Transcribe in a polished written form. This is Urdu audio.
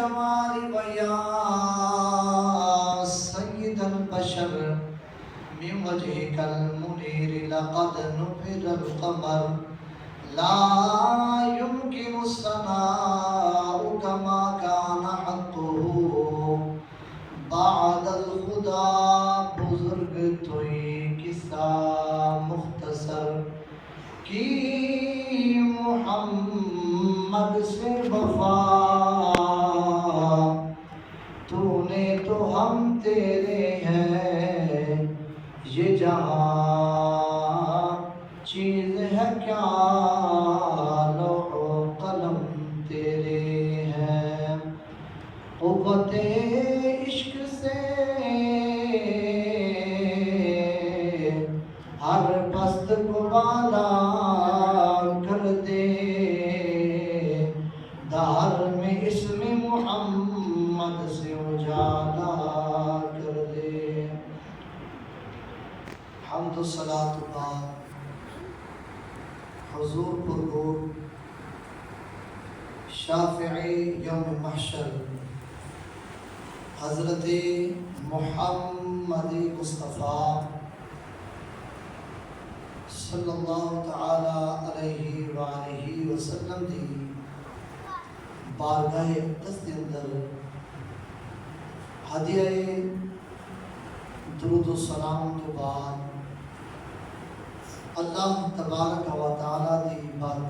الجمال ويا سيد البشر من وجهك المنير لقد نفر القمر لا يمكن الثناء كما كان حقه بعد الخدا بزرگ توئی قصہ مختصر کی محمد سے وفا تو نے تو ہم تیرے ہیں یہ جہاں چیز ہے کیا لوح و قلم تیرے ہیں قوت عشق سے ہر پست کو بالا کر دے دہر میں اسم محمد سے اجالا کر دے حمد و صلاۃ و باد حضور پرنور شافع یوم محشر حضرت محمد مصطفیٰ صلی اللہ تعالی علیہ وآلہ وسلم دی بارگاہ اقدس کے اندر ہدیہ درود و سلام کے بعد اللہ تبارک و تعالی دی بارگاہ